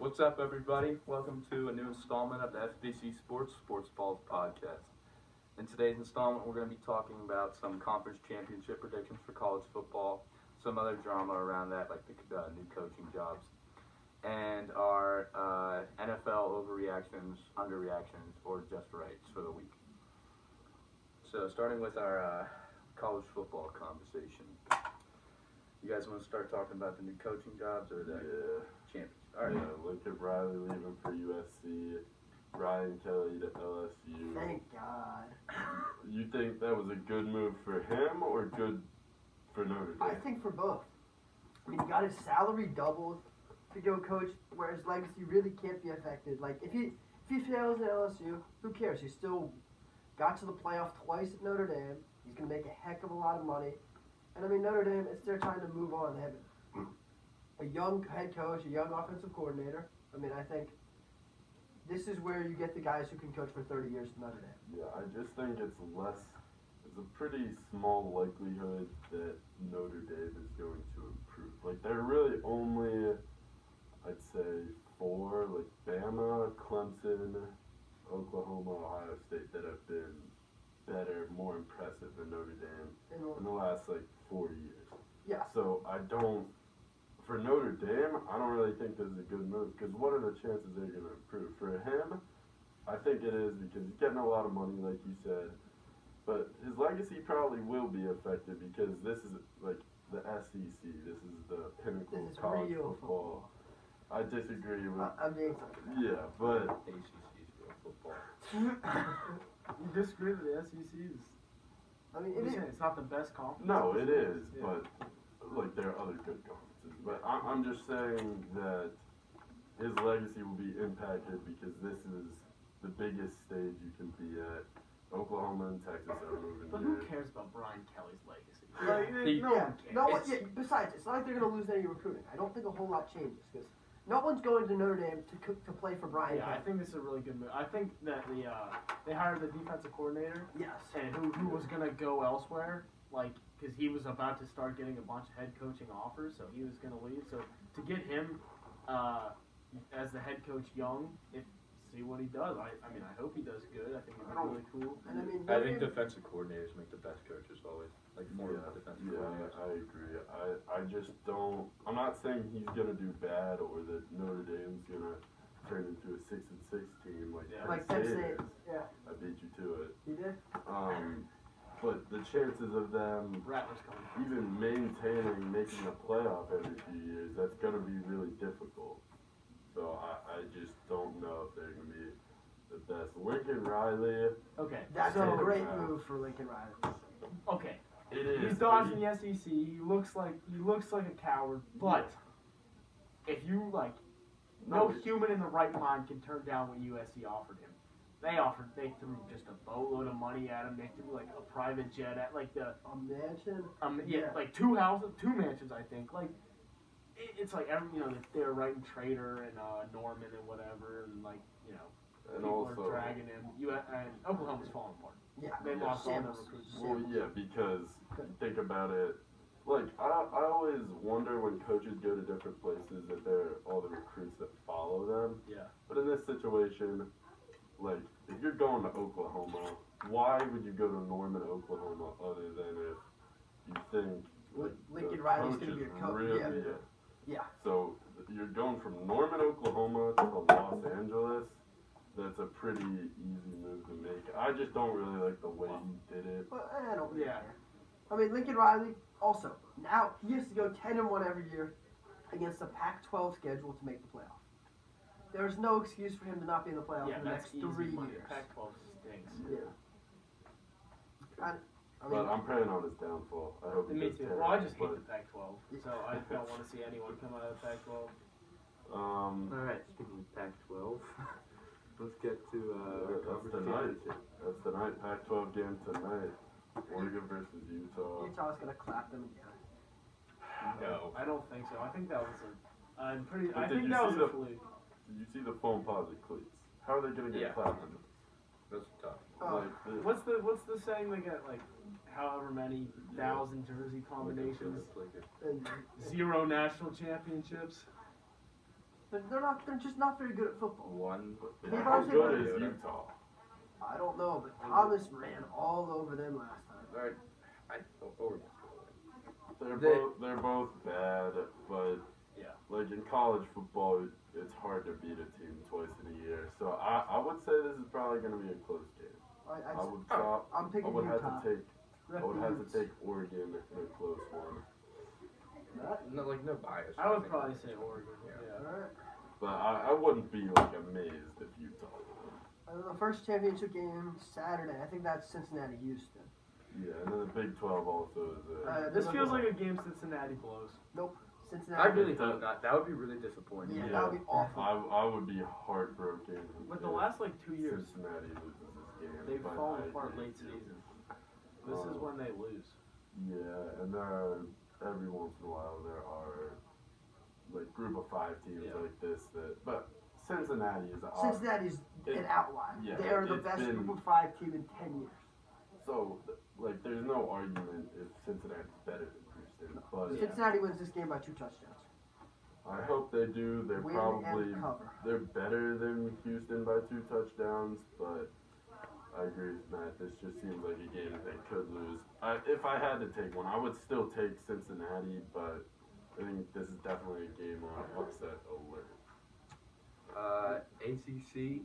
What's up, everybody? Welcome to a new installment of the FBC Sports Balls podcast. In today's installment, we're going to be talking about some conference championship predictions for college football, some other drama around that, like the new coaching jobs, and our NFL overreactions, underreactions, or just rights for the week. So, starting with our college football conversation. You guys want to start talking about the new coaching jobs or the champions? All right. Yeah, Lincoln Riley leaving for USC, Brian Kelly to LSU. Thank God. You think that was a good move for him or good for Notre Dame? I think for both. I mean, he got his salary doubled to go coach where his legacy really can't be affected. Like, if he fails at LSU, who cares? He still got to the playoff twice at Notre Dame. He's going to make a heck of a lot of money. And, I mean, Notre Dame, it's their time to move on. They have a young head coach, a young offensive coordinator. I mean, I think this is where you get the guys who can coach for 30 years at Notre Dame. Yeah, I just think it's a pretty small likelihood that Notre Dame is going to improve. Like, they're really only, I'd say, four, like Bama, Clemson, Oklahoma, Ohio State, that have been better, more impressive than Notre Dame in the last, 4 years. Yeah. So for Notre Dame, I don't really think this is a good move, because what are the chances they're going to improve? For him, I think it is, because he's getting a lot of money, like you said, but his legacy probably will be affected, because this is, the SEC, this is the pinnacle of college football. I disagree with... I'm being sorry. Yeah, but... ACC's real football. You disagree with the SEC's? I mean, It's not the best conference. No, it is, Yeah. but there are other good conferences. But I'm just saying that his legacy will be impacted because this is the biggest stage you can be at. Oklahoma and Texas are moving But here. who cares about Brian Kelly's legacy? Yeah. No one cares. No one, besides, it's not like they're going to lose any recruiting. I don't think a whole lot changes because no one's going to Notre Dame to play for Brian Yeah, I Kelly. think this is a really good move. I think that they hired the defensive coordinator, Yes. and who was gonna go elsewhere, because he was about to start getting a bunch of head coaching offers, so he was gonna leave. So to get him as the head coach young, see what he does. I mean, I hope he does good. I think he's really cool. And I mean, I think defensive coordinators make the best coaches always. Defensive coordinators. I agree. I just don't. I'm not saying he's gonna do bad or that Notre Dame's gonna turn into a 6-6 team like Penn State State. is. Yeah. I beat you to it. He did? But the chances of them Rattler's coming. even maintaining making a playoff every few years, that's gonna be really difficult. So I just don't know if they're going to be the best. Lincoln Riley. Okay. That's so, a great move for Lincoln Riley. Okay. It is. He's dodging the SEC. He looks like a coward. But if you no human in the right mind can turn down what USC offered him. They threw just a boatload of money at him. They threw a private jet at A mansion? two houses, two mansions, I think. It's they're writing Trader and Norman and whatever, and and people also, are dragging him. And Oklahoma's falling apart. Yeah. They lost all their Shambles. recruits. well, yeah, because think about it. I always wonder when coaches go to different places that they're all the recruits that follow them. Yeah. But in this situation, if you're going to Oklahoma, why would you go to Norman, Oklahoma, other than if you think Lincoln the Riley's coach going to be is your coach. really, Yeah. So you're going from Norman, Oklahoma to Los Angeles. That's a pretty easy move to make. I just don't really like the way he did it. Well, I don't really Yeah. care. I mean, Lincoln Riley, also, now he has to go 10-1 every year against the Pac-12 schedule to make the playoff. There's no excuse for him to not be in the playoff Yeah, in the that's next 3 easy money. years. Pac-12 stinks. Yeah. I But mean, I'm praying on his downfall. I hope he Me does too. terrible, Well, I just hate but, the Pac-12, so I don't want to see anyone come out of the Pac-12. Alright, speaking of Pac-12, let's get to that's conference tonight. championship. That's tonight. Pac-12 game tonight. Oregon versus Utah. Utah's going to clap them again. No. I don't think so. I think that was a fluke. Did you see the foam positive cleats? How are they going to get clapped? Those are tough. What's the saying? They got however many thousand jersey combinations, And 0 national championships. They're just not very good at football. One. They've How also good been- is Utah? I don't know, but Thomas ran all over them last time. Alright. Oregon's gonna win. They're both bad, but Yeah. like in college football, it's hard to beat a team twice in a year. So I would say this is probably going to be a close game. I'm picking I would Utah. have to take Refuge. Oregon in a close one. No bias. I would probably say Oregon. Yeah. Alright. But I wouldn't be like amazed if Utah won. The first championship game Saturday. I think that's Cincinnati, Houston. Yeah, and then the Big 12 also is This feels like a game Cincinnati blows. Cincinnati. I really hope not. That would be really disappointing. Yeah, that would be awful. I would be heartbroken. With the if last 2 years, Cincinnati loses this game. they've but fallen I apart agree late with you. season. This is when they lose. Yeah, and every once in a while there are like group of 5 teams Yeah. like this but Cincinnati is Cincinnati's an outlier. yeah, they are the it's best been- group of 5 team in 10 years. so like there's no argument if Cincinnati's better than Houston, but Yeah. Cincinnati wins this game by 2 touchdowns. I hope they do. They're Win probably and cover. they're better than Houston by 2 touchdowns, but I agree with Matt. This just seems like a game that they could lose. If I had to take one, I would still take Cincinnati, but I think this is definitely a game on upset alert. ACC,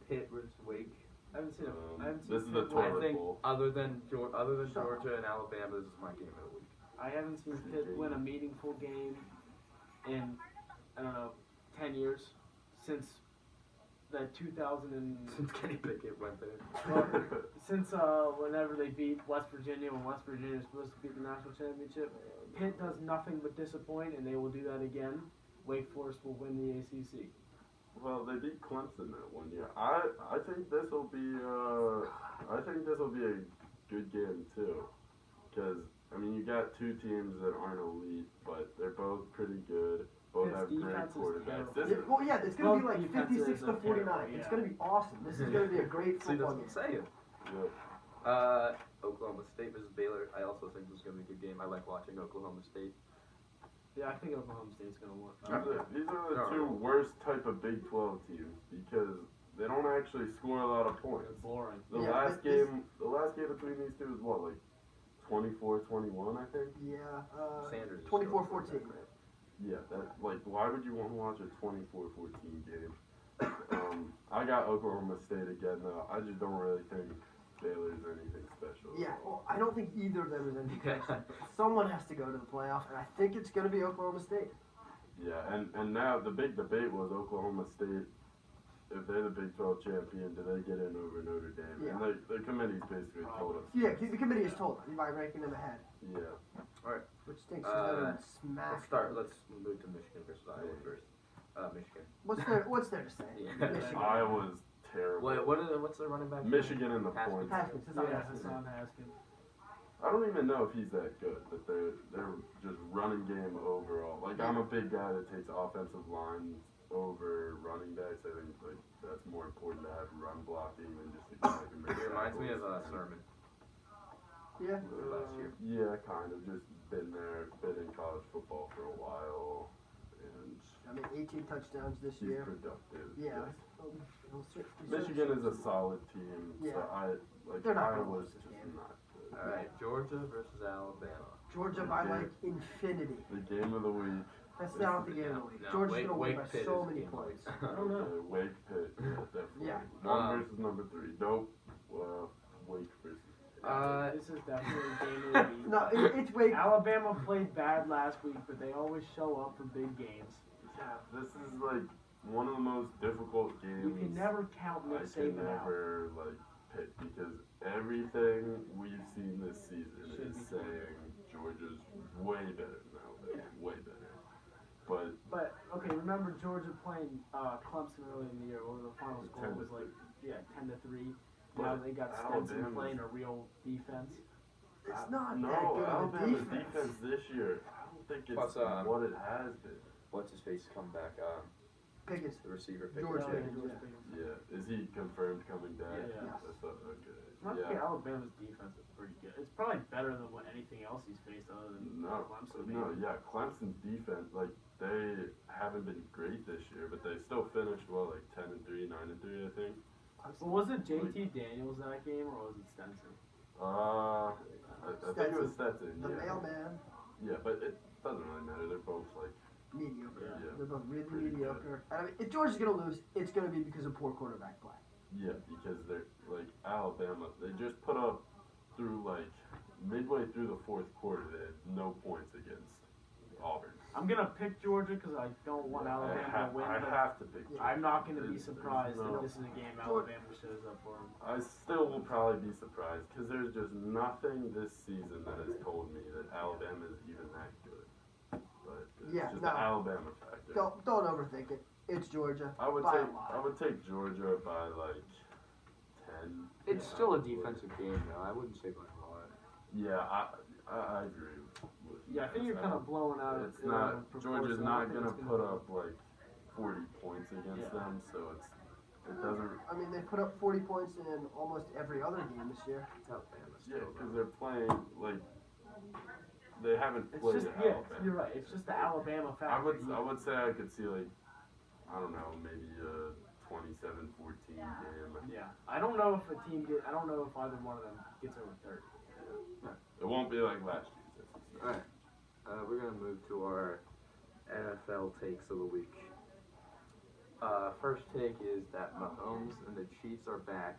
Pitt versus Wake. I haven't seen it. I haven't seen This is the Pitt I toilet think bowl. other than Georgia and Alabama, this is my game of the week. I haven't seen Pitt win a meaningful game in, I don't know, 10 years since that 2000 and Since Kenny Pickett went there. since whenever they beat West Virginia when West Virginia was supposed to beat the national championship. Pitt does nothing but disappoint, and they will do that again. Wake Forest will win the ACC. Well, they beat Clemson that one year. I think this will be a good game too, because I mean you got 2 teams that aren't elite, but they're both pretty good. Both Pitt's have great defense is quarterbacks. terrible. It's going to be Both like defenses 56 to are 49. terrible, It's yeah. going to be awesome. This is going to be a great See, football that's game. what I'm saying. Yeah. Oklahoma State versus Baylor. I also think this is going to be a good game. I like watching Oklahoma State. Yeah, I think Oklahoma State's going to win. These are the 2 worst type of Big 12 teams because they don't actually score a lot of points. They're boring. The Yeah, last but game between these 2 is what, like 24-21, I think. Yeah. Sanders. is 24-14. still great. Yeah, that like why would you want to watch a 24-14 game? I got Oklahoma State again though. I just don't really think Baylor's anything special. Yeah, well, I don't think either of them is anything special. Someone has to go to the playoff, and I think it's going to be Oklahoma State. Yeah, and now the big debate was Oklahoma State. If they're the Big 12 champion, do they get in over Notre Dame? Yeah. And the committee's basically told us. Yeah, the committee has told them by ranking them ahead, Yeah. which stinks. 'Cause they're gonna Let's smack. start. Let's move to Michigan versus Iowa first. Michigan. What's there to say? Yeah. Michigan. Iowa's terrible. What's the running back? Michigan in the Haskins. points. Haskins, Hassan Yeah, Haskins. Hassan Haskins. I don't even know if he's that good, but they're just running game overall. Like I'm a big guy that takes offensive lines over running backs. I think like that's more important to have run blocking than just a guy who can make It reminds me of tackles. Sermon. Yeah. Last year. Yeah, kind of. Just been in college football for a while, and I mean, 18 touchdowns this he's year. productive. Yeah. yes. He'll Michigan is a solid team, Yeah. so I like They're not gonna Iowa's lose this just game. not good. All right, Georgia versus Alabama. Georgia by Okay. like infinity. The game of the week. That's not the game of the week. No, Georgia's Wake- gonna win Wake by Pitt so is many game of the points. week. I don't know. Wake Pitt, yeah, definitely. Yeah. One versus number 3. Nope. Wake versus. This is definitely a game of the week. No, it's Wake. Alabama played bad last week, but they always show up for big games. Yeah, this is like one of the most difficult games. You can never count Nick I can Saban out. never like pick because everything we've seen this season Should is be saying Georgia's way better than Alabama. Way better. But okay, remember Georgia playing Clemson early in the year, where the final score 10 to was like 10-3. But Now they got Stenson Alabama's- playing a real defense. It's not no, that good of a Alabama's defense. this year. I don't think it's Plus, what it has been. What's his face come back? Pickett's the receiver. George Pickens. Pickens. George yeah. Pickens. Yeah, is he confirmed coming back? Yeah. Yes. I thought, okay. Not Yeah. Alabama's defense is pretty good. It's probably better than what anything else he's faced other than No, Clemson. no, yeah, Clemson's defense, like, they haven't been great this year, but they still finished, well, like 10-3, 9-3, I think. Well, was it JT Daniels that game or was it Stenson? I think it was Stetson, The yeah. mailman, Yeah, but it doesn't really matter. They're both, like, mediocre. Yeah. They're both really Pretty good. mediocre. And I mean, if Georgia's gonna lose, it's gonna be because of poor quarterback play. yeah, because they're, like, Alabama, they just put up through, like, midway through the fourth quarter, they had no points against Auburn. I'm gonna pick Georgia because I don't want Alabama to win. I but have to pick. I'm not gonna be There's surprised no- if this is a game Alabama shows up for them. I still will probably be surprised because there's just nothing this season that has told me that Alabama is even that good. But it's Yeah, just no. the Alabama factor. Don't overthink it. It's Georgia. I would by a take lot. I would take Georgia by like 10. It's Yeah, still a I would. defensive game, though. I wouldn't say by a lot. Yeah, I agree with you. Yeah, I think you're kind of blowing out. It's not Georgia's proportion. I not think gonna it's put up like 40 points against Yeah. them, so it doesn't. I mean, they put up 40 points in almost every other game this year. It's Alabama Yeah, still. because they're playing like they haven't It's played just Alabama. you're right. It's just the Alabama factor. I would say I could see like I don't know, maybe a 27-14 game. Yeah, I don't know if I don't know if either one of them gets over 30. It won't be like last year's. Alright, we're gonna move to our NFL takes of the week. First take is that Mahomes and the Chiefs are back,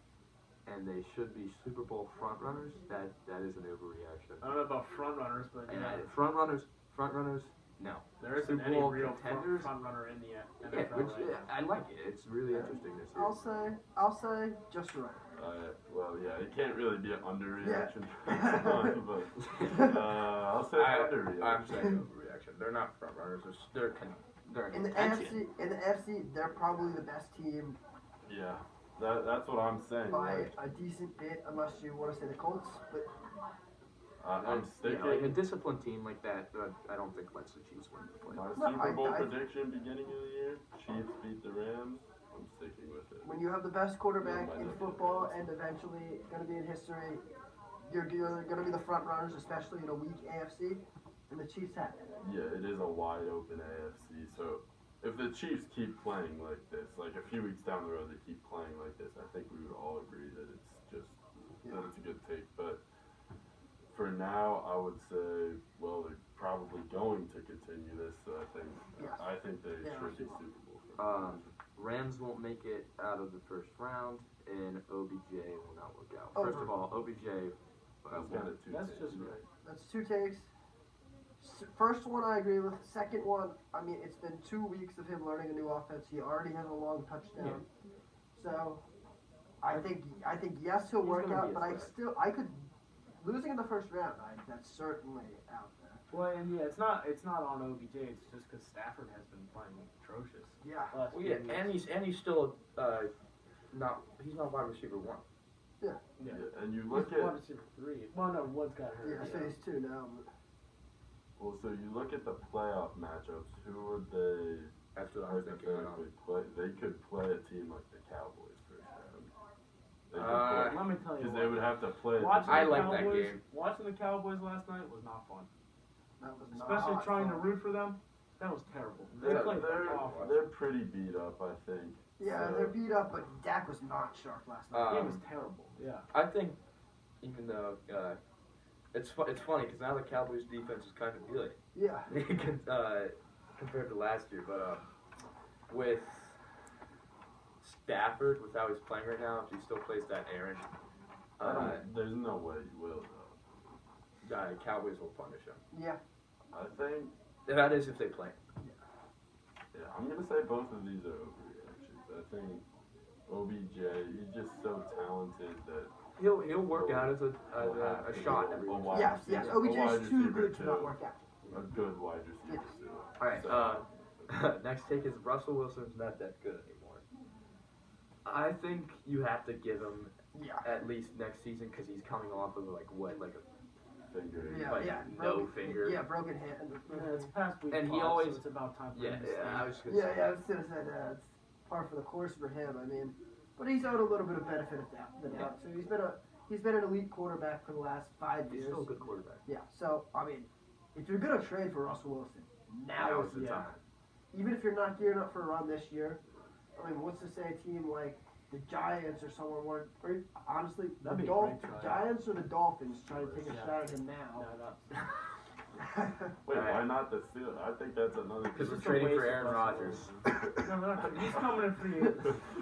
and they should be Super Bowl frontrunners. That is an overreaction. I don't know about front runners, but And yeah, frontrunners, no. there isn't Super any Bowl real contenders? front runner in the Yeah, NFL which right now. I like it. It's really interesting this year. I'll say just right. Well, yeah, it can't really be an underreaction. Yeah. but I'll say underreaction. I'm saying overreaction. They're not frontrunners. They're In the contention. NFC, they're probably the best team Yeah, that's what I'm saying. by Like, a decent bit, unless you want to say the Colts. But I'm sticking. Like a disciplined team like that, I don't think lets the Chiefs win the playoffs. My No, Super Bowl I- prediction beginning of the year: Chiefs beat the Rams. I'm sticking with it. when you have the best quarterback Yeah, in might not be football the best. and eventually going to be in history, you're going to be the front runners, especially in a weak AFC. And the Chiefs have it. Yeah, it is a wide open AFC. So if the Chiefs keep playing like this, like a few weeks down the road, they keep playing like this, I think we would all agree that it's just that it's a good take. But for now, I would say, well, they're probably going to continue this. So Yes. I think they Yeah. should be Super Bowl. Rams won't make it out of the first round, and OBJ will not work out. Over. First of all, OBJ. That's won't- kind of two That's takes. just right. That's two takes. First one I agree with. Second one, I mean, it's been 2 weeks of him learning a new offense. He already has a long touchdown. So I think yes, he'll He's work gonna out, be a but threat. I could losing in the first round. That's certainly out there. Well, and yeah, it's not on OBJ. It's just because Stafford has been playing atrocious. Yeah. Last Well, few yeah, weeks. and he's still he's not wide receiver one. Yeah. Yeah, and you He's look wide at receiver 3. Well, no, Wood's got hurt. Yeah, so he's two now. But so you look at the playoff matchups. Who would they That's what I was thinking. hypothetically play? They could play a team like the Cowboys first round. They Let me tell you because what. they would have to play. Watching I the like that Cowboys, game. Watching the Cowboys last night was not fun. that was not Especially trying to fun. root for them. That was terrible. They They're, played they're, awful. they're pretty beat up, I think. Yeah, So- they're beat up, but Dak was not sharp last night. The game was terrible. Yeah. I think, even though it's funny because now the Cowboys' defense is kind of good Yeah. compared to last year, but with Stafford, with how he's playing right now, if he still plays that Aaron, There's no way you will, though. Cowboys will punish him. Yeah. I think, That is if they play. yeah, I'm going to say both of these are overreactions. I think OBJ, he's just so talented that He'll work out as he'll have a to shot be every a week. wide Yes, receiver- yes. a wide OBJ is too receiver good to not too. work out. A good wide receiver, Yes. too. All right. So- Next take is Russell Wilson's not that good anymore. I think you have to give him Yeah. at least next season because he's coming off of like a finger. Yeah, Like, yeah. no finger. Yeah, broken hand. Yeah, it's past week And he 5, always- so it's about time for Yeah, him to yeah, I stay. was gonna Yeah, say. yeah, I was gonna say that. It's par for the course for him. I mean, but he's owed a little bit of benefit of the doubt. So he's been an elite quarterback for the last 5 He's years. still a good quarterback. Yeah. So I mean, if you're gonna trade for Russell Wilson, now is the yeah. time. Even if you're not gearing up for a run this year, I mean, what's to say a team like the Giants or someone more, or honestly, That'd the be a great trade. Giants or the Dolphins trying to take a Yeah. shot at him now. No, Wait, Alright. why not the Steelers? I think that's another. Because we're It's a trading waste for of Aaron Russell Rodgers. no, they're not. He's coming in free agent.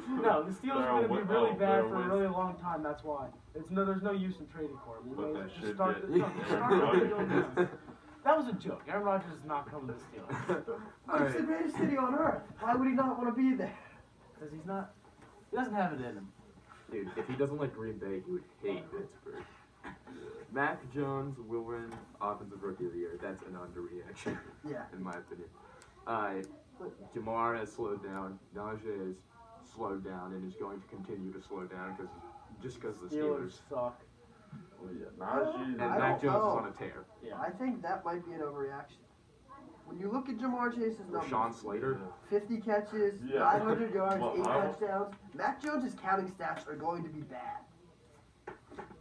No, the Steelers They're are going a to be wi- really oh, bad they're a for a waste. really long time. That's why. There's no use in trading for him. You But may they just should start get- the, no, just start the rebuild now. That was a joke. Aaron Rodgers is not coming to the Steelers But it's the greatest city on earth. Why would he not want to be there? because he's not. He doesn't have it in him. Dude, if he doesn't like Green Bay, he would hate Pittsburgh. Mac Jones will win Offensive Rookie of the Year. That's an underreaction, Yeah. in my opinion. Jamar has slowed down. Najee has slowed down and is going to continue to slow down because the Steelers. suck. Well, yeah, Najee. And I Mac don't Jones know. is on a tear. Yeah. I think that might be an overreaction. When you look at Jamar Chase's numbers, Rashawn Slater. 50 catches, Yeah. 900 yards, Well, 8 I- touchdowns. Mac Jones' counting stats are going to be bad.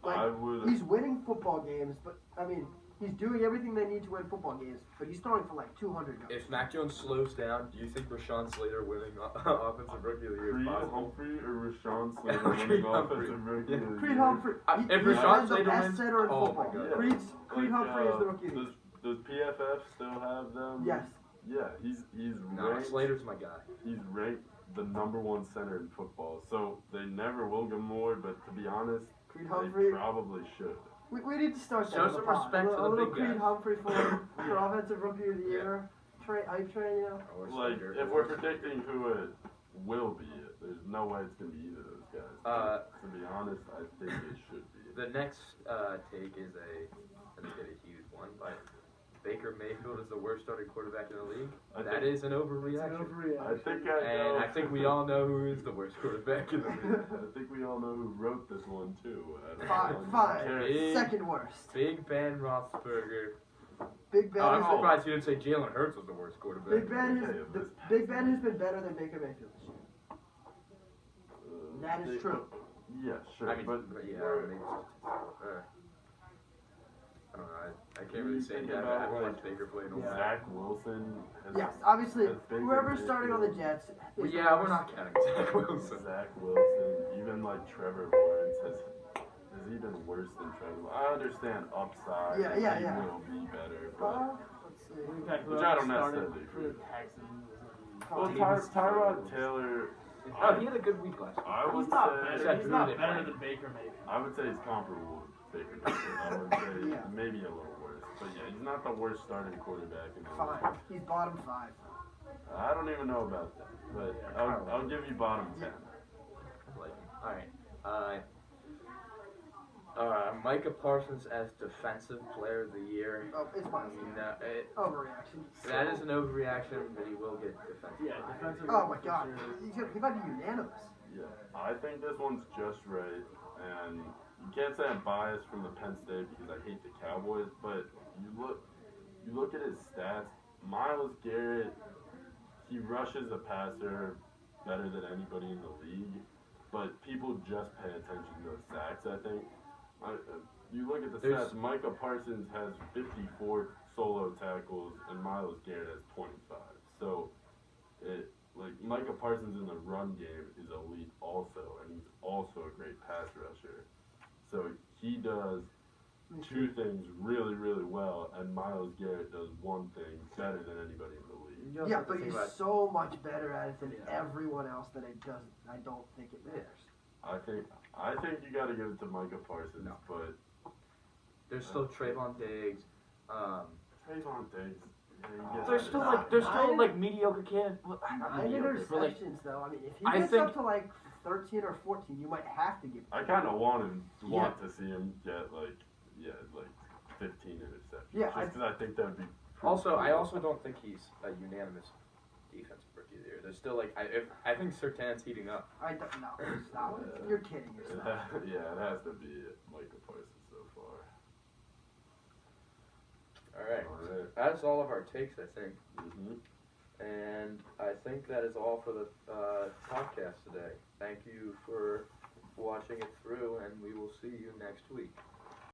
I Like, would. he's winning football games, but, I mean, he's doing everything they need to win football games, but he's throwing for like 200 yards. If Mac Jones slows down, do you think Rashawn Slater winning Offensive Rookie of the Year is Creed possible? Humphrey or Rashawn Slater Creed winning Humphrey. Offensive Rookie of the Creed Year? Humphrey, If he Rashawn has the Slater best wins, center in oh my football. God. Creed Humphrey is the rookie of the year. Does PFF still have them? Yes. Yeah, he's No, ranked. Slater's my guy. He's ranked the #1 center in football, so they never will give him more. But to be honest, Creed they Humphrey. probably should. We need to start that Show on the some pod. respect to a the little big Creed guys. Humphrey for offensive rookie of the year. Hype train, you know. Or Like, Slater. if we're predicting who it will be, there's no way it's gonna be either of those guys. To be honest, I think it should be. The next take is I think a huge one, but Baker Mayfield is the worst starting quarterback in the league. That is an It's an overreaction. overreaction. I think I know. And I think we all know who is the worst quarterback in the league. I think we all know who wrote this one too. Fine. Big- Second worst. Big Ben Roethlisberger. Big Ben. Oh, I'm is- surprised you didn't say Jalen Hurts was the worst quarterback. Big Ben Okay, has let's- Big Ben has been better than Baker Mayfield this year. That is true. Yeah, sure. I mean, but yeah, we're- I mean, I don't know. I can't really say Thinking that. I about, haven't like, watched Baker play in a Yeah. while. Zach Wilson has. Yes, obviously, has Baker whoever's starting on the Mayfield, Jets. Well, is yeah, the we're worst. not counting Zach Wilson. Zach Wilson, even like Trevor Lawrence has even worse than Trevor. I understand upside. Yeah, yeah, he yeah. will be better, but Let's see. We've got Which I don't started necessarily for agree. the Texans. well, Fine. Tyrod Taylor. Oh, he had a good week last week. I would He's not say. better. Zach He's not Wilson. better than Baker Mayfield. I would say he's comparable with Baker Mayfield. I would say Yeah. maybe a little worse, but yeah, he's not the worst starting quarterback in the Fine. league. He's bottom 5. I don't even know about that, but I'll give you bottom 10. Like, all right. Micah Parsons as Defensive Player of the Year. Oh, it's I fine. mean, Overreaction. that is an overreaction, but he will get Defensive. Yeah, Player. defensive. Oh my for God. sure. He might be unanimous. Yeah, I think this one's just right, and you can't say I'm biased from the Penn State because I hate the Cowboys, but you look at his stats. Myles Garrett, he rushes a passer better than anybody in the league, but people just pay attention to the sacks. I think. You look at the There's- stats. Micah Parsons has 54 solo tackles, and Myles Garrett has 25. So, Micah Parsons in the run game is elite also, and he's also a great pass rusher. So he does two things really, really well, and Myles Garrett does one thing better than anybody in the league. You also Yeah, have to but think he's about- so much better at it than Yeah. everyone else that I don't think it matters. I think you got to give it to Micah Parsons, No. but There's still Trayvon Diggs. Trayvon Diggs. Yeah, he gets There's it. still Nine- like mediocre kids. Nine mediocre, but, like, interceptions, though. I mean, if he I gets think- up to like 13 or 14, you might have to give. I kind of want to see him get like 15 interceptions. Yeah, just because I think that would be. pretty Also, I cool. also don't think he's a unanimous Defensive Rookie of the Year. There's still like I think Surtain's heating up. I don't know. Stop. Yeah. You're kidding It yourself. it has to be Micah Parsons so far. right. Alright. That's all of our takes, I think. Mm-hmm. And I think that is all for the podcast today. Thank you for watching it through, and we will see you next week.